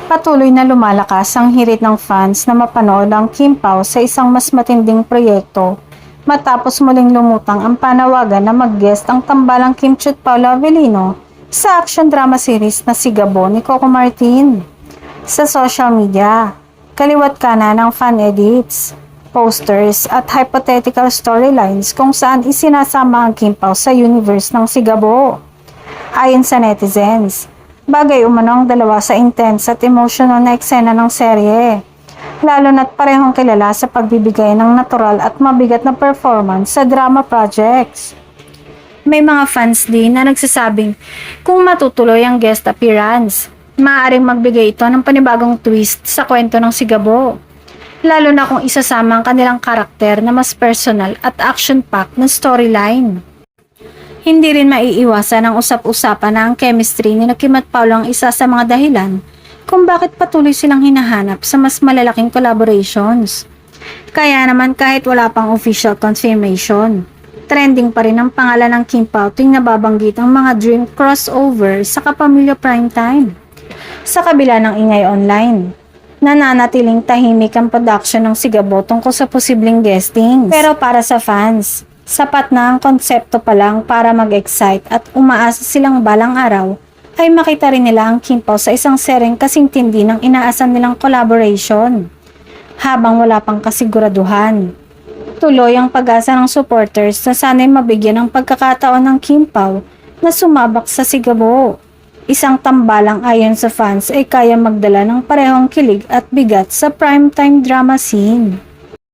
Patuloy na lumalakas ang hirit ng fans na mapanood ang Kim Pao sa isang mas matinding proyekto matapos muling lumutang ang panawagan na mag-guest ang tambalang Kim Chiat Paolo Avellino sa action drama series na Sigabo ni Coco Martin. Sa social media, kaliwat kanan ng fan edits, posters at hypothetical storylines kung saan isinasama ang Kim Pao sa universe ng Sigabo. Ayon sa netizens, bagay umano ang dalawa sa intense at emotional na eksena ng serye, lalo na't parehong kilala sa pagbibigay ng natural at mabigat na performance sa drama projects. May mga fans din na nagsasabing kung matutuloy ang guest appearance, maaaring magbigay ito ng panibagong twist sa kwento ng Sigabo, lalo na kung isasama ang kanilang karakter na mas personal at action-packed na storyline. Hindi rin maiiwasan ang usap-usapan na ang chemistry ni Kim at Paolo ang isa sa mga dahilan kung bakit patuloy silang hinahanap sa mas malalaking collaborations. Kaya naman kahit wala pang official confirmation, trending pa rin ang pangalan ng Kim Pao tuwing nababanggit ang mga dream crossover sa Kapamilya Primetime. Sa kabila ng ingay online, nananatiling tahimik ang production ng Sigabo tungkol sa posibleng guestings. Pero para sa fans, sapat na ang konsepto pa lang para mag-excite at umaasa silang balang araw ay makita rin nila ang Kim Pao sa isang sereng kasing tindi ng inaasan nilang collaboration. Habang wala pang kasiguraduhan, tuloy ang pag-asa ng supporters na sana'y mabigyan ng pagkakataon ng Kim Pao na sumabak sa Sigabo. Isang tambalang ayon sa fans ay kaya magdala ng parehong kilig at bigat sa primetime drama scene.